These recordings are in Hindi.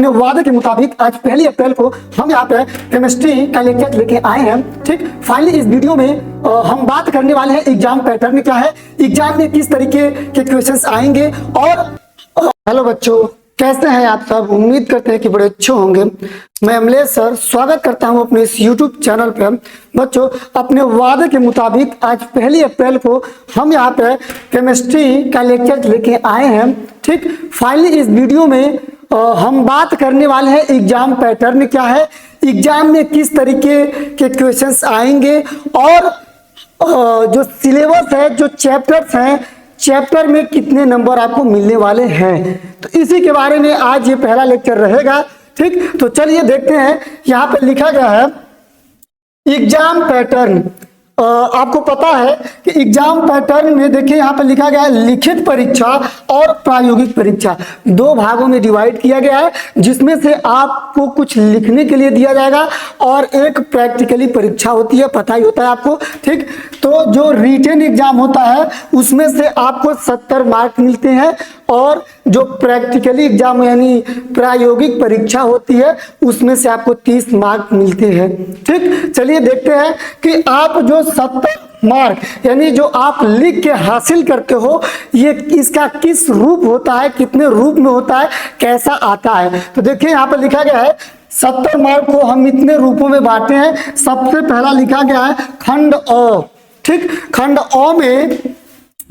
अपने वादे के मुताबिक आज 1 अप्रैल को हम यहाँ पे केमिस्ट्री का लेक्चर लेके आए हैं। ठीक, फाइनली इस वीडियो में हम बात करने वाले हैं एग्जाम पैटर्न क्या है, एग्जाम में किस तरीके के क्वेश्चंस आएंगे। और हेलो बच्चों, कैसे हैं आप सब? उम्मीद करते हैं कि बड़े अच्छे होंगे। मैं अमलेश सर स्वागत करता हूं अपने इस YouTube चैनल पे। बच्चों, अपने वादे के मुताबिक आज 1 अप्रैल को हम यहाँ पे केमिस्ट्री का लेक्चर लेके आए हैं। ठीक, फाइनली इस वीडियो में हम बात करने वाले हैं एग्जाम पैटर्न क्या है, एग्जाम में किस तरीके के क्वेश्चंस आएंगे और जो सिलेबस है, जो चैप्टर्स हैं, चैप्टर में कितने नंबर आपको मिलने वाले हैं। तो इसी के बारे में आज ये पहला लेक्चर रहेगा। ठीक, तो चलिए देखते हैं। यहाँ पे लिखा गया है एग्जाम पैटर्न। आपको पता है कि एग्जाम पैटर्न में देखिए यहाँ पे लिखा गया है लिखित परीक्षा और प्रायोगिक परीक्षा, दो भागों में डिवाइड किया गया है, जिसमें से आपको कुछ लिखने के लिए दिया जाएगा और एक प्रैक्टिकली परीक्षा होती है, पता ही होता है आपको। ठीक, तो जो रिटन एग्जाम होता है उसमें से आपको 70 मार्क मिलते हैं और जो प्रैक्टिकली एग्जाम यानी प्रायोगिक परीक्षा होती है उसमें से आपको 30 मार्क मिलते हैं। ठीक, चलिए देखते हैं कि आप जो 70 मार्क यानी जो आप लिख के हासिल करते हो, ये इसका किस रूप होता है, कितने रूप में होता है, कैसा आता है। तो देखिए यहाँ पर लिखा गया है 70 मार्क को हम इतने रूपों में बांटे हैं। सबसे पहला लिखा गया है खंड अ। ठीक, खंड अ में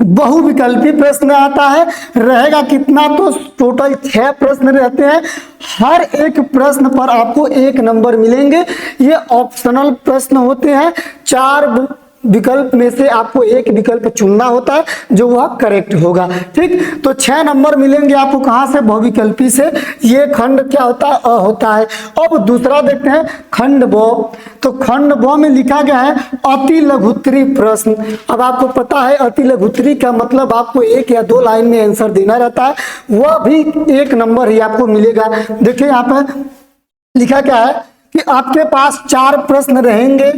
बहुविकल्पी प्रश्न आता है, रहेगा कितना, तो टोटल 6 प्रश्न रहते हैं। हर एक प्रश्न पर आपको 1 नंबर मिलेंगे। ये ऑप्शनल प्रश्न होते हैं, 4 विकल्प में से आपको एक विकल्प चुनना होता है जो वह करेक्ट होगा। ठीक, तो 6 नंबर मिलेंगे आपको कहां से? बहुविकल्पी से। ये खंड क्या होता है? अ होता है। अब दूसरा देखते हैं खंड ब। तो खंड ब में लिखा गया है अति लघुत्तरी प्रश्न। अब आपको पता है अति लघुत्तरी का मतलब आपको 1 या 2 लाइन में आंसर देना रहता है, वह भी 1 नंबर ही आपको मिलेगा। देखिए यहाँ पर लिखा क्या है कि आपके पास 4 प्रश्न रहेंगे,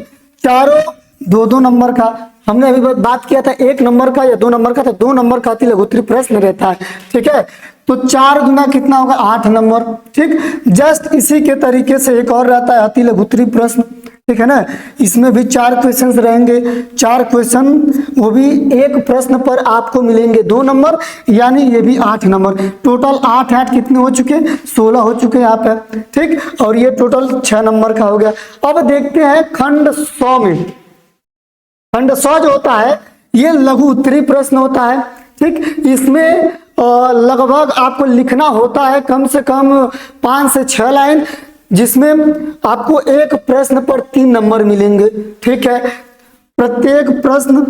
चारों 2-2 नंबर का। हमने अभी बात किया था 1 नंबर का या 2 नंबर का, तो 2 नंबर का अति लघुत्तरी प्रश्न रहता है। ठीक है, तो 4 गुना कितना होगा? 8 नंबर। ठीक, जस्ट इसी के तरीके से एक और रहता है अति लघुत्तरी प्रश्न। ठीक है ना, इसमें भी 4 क्वेश्चन रहेंगे, 4 क्वेश्चन, वो भी एक प्रश्न पर आपको मिलेंगे 2 नंबर, यानी ये भी 8 नंबर। टोटल 8 कितने हो चुके? 16 हो चुके यहाँ पे। ठीक, और ये टोटल 6 नंबर का हो गया। अब देखते हैं खंड 100 में। खंड 100 जो होता है ये लघु उत्तरी प्रश्न होता है। ठीक, इसमें लगभग आपको लिखना होता है कम से कम 5 से 6 लाइन, जिसमें आपको एक प्रश्न पर 3 नंबर मिलेंगे। ठीक है, प्रत्येक प्रश्न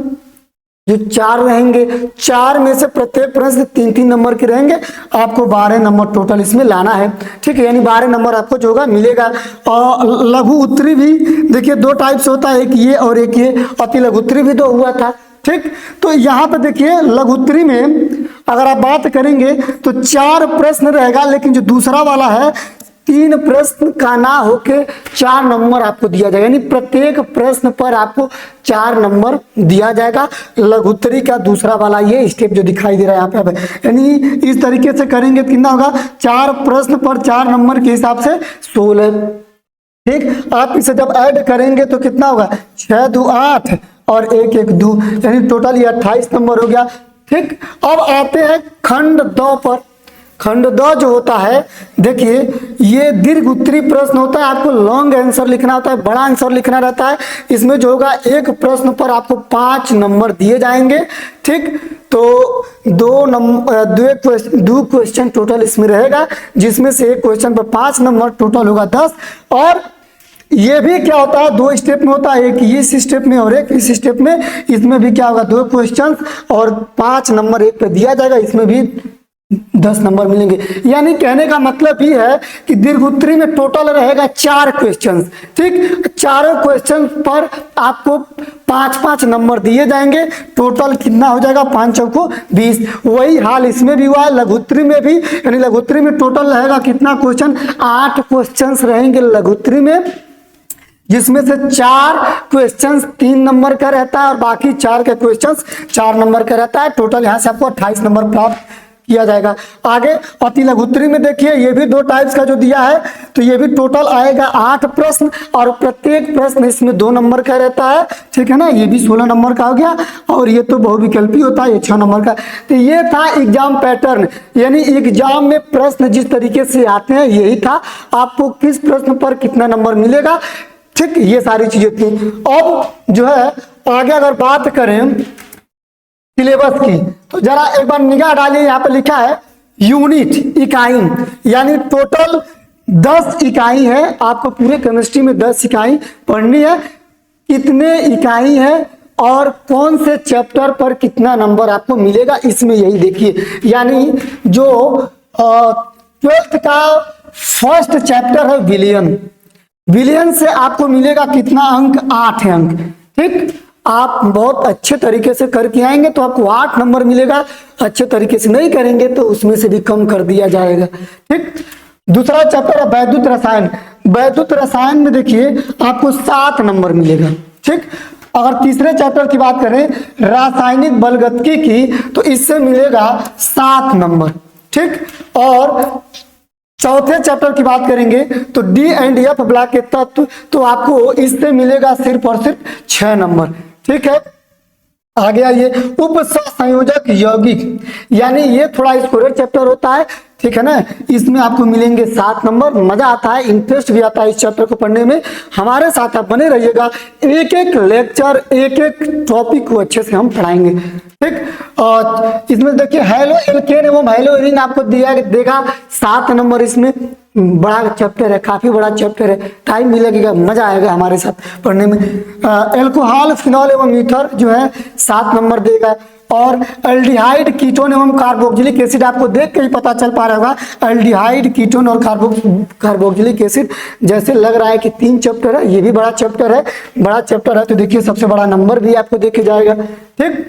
जो 4 रहेंगे, 4 में से प्रत्येक प्रश्न 3-3 नंबर के रहेंगे। आपको 12 नंबर टोटल इसमें लाना है। ठीक है, यानी 12 नंबर आपको जो होगा मिलेगा। और लघु उत्तरी भी देखिए 2 टाइप से होता है, एक ये और एक ये। अति लघु उत्तरी भी 2 हुआ था। ठीक, तो यहाँ पे देखिए लघु उत्तरी में अगर आप बात करेंगे तो 4 प्रश्न रहेगा, लेकिन जो दूसरा वाला है 3 प्रश्न का ना होके 4 नंबर आपको दिया जाएगा, यानी प्रत्येक प्रश्न पर आपको 4 नंबर दिया जाएगा। लघुत्तरी का दूसरा वाला ये स्टेप जो दिखाई दे रहा है यहाँ पे, यानी इस तरीके से करेंगे कितना होगा? 4 प्रश्न पर 4 नंबर के हिसाब से 16। ठीक, आप इसे जब ऐड करेंगे तो कितना होगा? 6 2 8 और 1 1 2, यानी टोटल ये 28 नंबर हो गया। ठीक, अब आते हैं खंड 2 पर। खंड 2 जो होता है देखिए ये दीर्घ उत्तरी प्रश्न होता है, आपको लॉन्ग आंसर लिखना होता है, बड़ा आंसर लिखना रहता है। इसमें जो होगा एक प्रश्न पर आपको 5 नंबर दिए जाएंगे। ठीक, तो 2 क्वेश्चन टोटल इसमें रहेगा, जिसमें से एक क्वेश्चन पर 5 नंबर, टोटल होगा 10। और ये भी क्या होता है 2 स्टेप में होता है, एक इस स्टेप में और एक इस स्टेप में। इसमें भी क्या होगा 2 क्वेश्चन और 5 नंबर एक पे दिया जाएगा, इसमें भी 10 नंबर मिलेंगे। यानी कहने का मतलब ये है कि दीर्घ उत्तरी में टोटल रहेगा 4 क्वेश्चन। ठीक, चारों क्वेश्चन पर आपको 5-5 नंबर दिए जाएंगे। टोटल कितना हो जाएगा? 5 चौको 20। वही हाल इसमें भी हुआ है लघुत्तरी में भी, यानी लघुत्तरी में टोटल रहेगा कितना क्वेश्चन? 8 क्वेश्चन रहेंगे लघुत्तरी में, जिसमें से 4 क्वेश्चंस 3 नंबर का रहता है और बाकी 4 के क्वेश्चंस 4 नंबर का रहता है। टोटल यहाँ से आपको 28 नंबर प्राप्त किया जाएगा। आगे अति लघुत्तरी में देखिए ये भी 2 टाइप्स का जो दिया है, तो ये भी टोटल आएगा 8 प्रश्न और प्रत्येक प्रश्न इसमें 2 नंबर का रहता है, ठीक है ना। ये भी 16 नंबर का हो गया और ये तो बहुविकल्पी होता है, ये 6 नंबर का। तो ये था एग्जाम पैटर्न, यानी एग्जाम में प्रश्न जिस तरीके से आते हैं यही था, आपको किस प्रश्न पर कितना नंबर मिलेगा, ठीक, ये सारी चीजें थी। अब जो है आगे अगर बात करें सिलेबस की, तो जरा एक बार निगाह डालिए, यहाँ पे लिखा है यूनिट, इकाई, यानी टोटल 10 इकाई है। आपको पूरे केमिस्ट्री में 10 इकाई पढ़नी है। कितने इकाई है और कौन से चैप्टर पर कितना नंबर आपको मिलेगा, इसमें यही देखिए। यानी जो 12th का फर्स्ट चैप्टर है विलियन, विलियन से आपको मिलेगा कितना अंक, 8 अंक, ठीक। आप बहुत अच्छे तरीके से करके आएंगे तो आपको 8 नंबर मिलेगा, अच्छे तरीके से नहीं करेंगे तो उसमें से भी कम कर दिया जाएगा, ठीक। दूसरा चैप्टर है वैद्युत रसायन, वैद्युत रसायन में देखिए आपको 7 नंबर मिलेगा, ठीक। अगर तीसरे चैप्टर की बात करें रासायनिक बलगतिकी की, तो इससे मिलेगा 7 नंबर, ठीक। और चौथे चैप्टर की बात करेंगे तो डी एंड एफ ब्लॉक के तत्व, तो आपको इससे मिलेगा सिर्फ और सिर्फ 6 नंबर, ठीक है। आगे आइए उप संयोजक यौगिक, यानी ये थोड़ा स्कोरर चैप्टर होता है, ठीक है ना। इसमें आपको मिलेंगे 7 नंबर। मजा आता है, इंटरेस्ट भी आता है इस चैप्टर को पढ़ने में। हमारे साथ आप बने रहिएगा, एक एक लेक्चर, एक एक टॉपिक को अच्छे से हम पढ़ाएंगे, ठीक। और इसमें देखिए हेलो एल्केन एवं हेलो एरीन आपको दिया देगा 7 नंबर। इसमें बड़ा चैप्टर है, काफी बड़ा चैप्टर है, टाइम मिलेगा, मजा आएगा हमारे साथ पढ़ने में। एल्कोहल फिनॉल एवं ईथर जो है 7 नंबर देगा। और एल्डिहाइड कीटोन एवं कार्बोक्सिलिक एसिड आपको देख के ही पता चल पा रहा होगा, एल्डिहाइड कीटोन और कार्बोक्सिलिक एसिड, जैसे लग रहा है कि 3 चैप्टर है, ये भी बड़ा चैप्टर है, बड़ा चैप्टर है। तो देखिए सबसे बड़ा नंबर भी आपको देखे जाएगा, ठीक।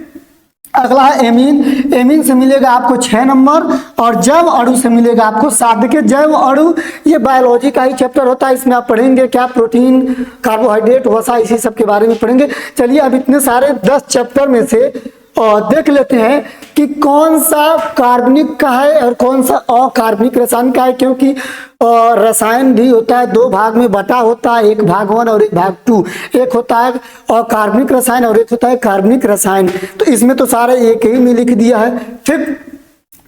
अगला है एमीन, एमीन से मिलेगा आपको 6 नंबर और जैव अणु से मिलेगा आपको 7। देखिए जैव अणु ये बायोलॉजी का ही चैप्टर होता है, इसमें आप पढ़ेंगे क्या, प्रोटीन, कार्बोहाइड्रेट, वसा, इसी सब के बारे में पढ़ेंगे। चलिए अब इतने सारे 10 चैप्टर में से देख लेते हैं कि कौन सा कार्बनिक का है और कौन सा अकार्बनिक रसायन का है, क्योंकि रसायन भी होता है 2 भाग में बटा होता है, एक भाग 1 और एक भाग 2। एक होता है अकार्बनिक रसायन और एक होता है कार्बनिक रसायन। तो इसमें तो सारे एक ही में लिख दिया है, ठीक।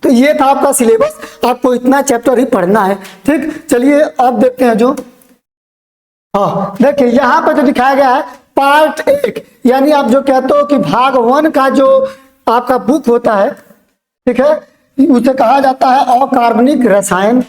तो ये था आपका सिलेबस, आपको इतना चैप्टर ही पढ़ना है, ठीक। चलिए अब देखते हैं जो, हाँ देखिए यहाँ पर जो दिखाया गया है पार्ट 1, यानी आप जो कहते हो कि भाग 1 का जो आपका बुक होता है, ठीक है, उसे कहा जाता है अकार्बनिक रसायन,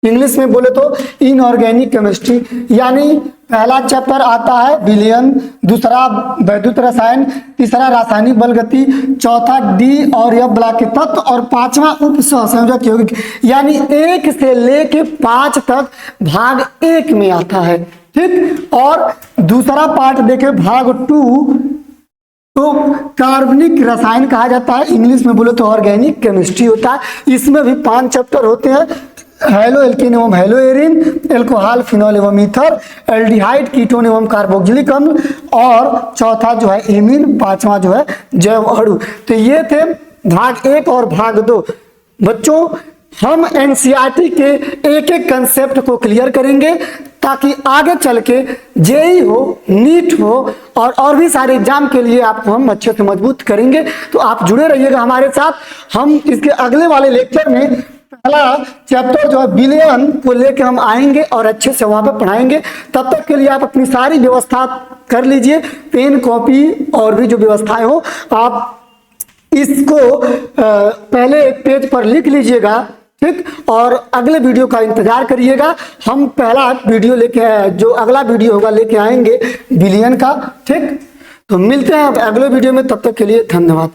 इंग्लिश में बोले तो इनऑर्गेनिक केमिस्ट्री। यानी पहला चैप्टर आता है विलियन, दूसरा वैद्युत रसायन, तीसरा रासायनिक बलगति, चौथा डी और एफ ब्लॉक के तत्व और 5वां उप संयोजक यौगिक। यानी 1 से लेके 5 तक भाग 1 में आता है, ठीक। और दूसरा पार्ट देखे भाग 2, तो कार्बनिक रसायन कहा जाता है, इंग्लिश में बोले तो ऑर्गेनिक केमिस्ट्री होता है। इसमें भी 5 चैप्टर होते हैं, हेलो एल्केन एवं हेलो एरीन, एल्कोहल फिनॉल एवं ईथर, एल्डिहाइड कीटोन एवं कार्बोक्सिलिक अम्ल और चौथा जो है एमीन, 5वां जो है जैव अणु। तो ये थे भाग 1 और भाग 2। बच्चों हम एनसीईआरटी के एक एक कंसेप्ट को क्लियर करेंगे ताकि आगे चल के जेई हो, नीट हो और भी सारे एग्जाम के लिए आपको हम अच्छे से मजबूत करेंगे। तो आप जुड़े रहिएगा हमारे साथ। हम इसके अगले वाले लेक्चर में पहला चैप्टर जो है विलियन को लेके हम आएंगे और अच्छे से वहां पे पढ़ाएंगे। तब तक के लिए आप अपनी सारी व्यवस्था कर लीजिए, पेन, कॉपी और भी जो व्यवस्थाएं हो आप इसको पहले एक पेज पर लिख लीजिएगा, ठीक। और अगले वीडियो का इंतजार करिएगा। हम पहला वीडियो लेके, जो अगला वीडियो होगा लेके आएंगे विलियन का, ठीक। तो मिलते हैं अगले वीडियो में, तब तक के लिए धन्यवाद।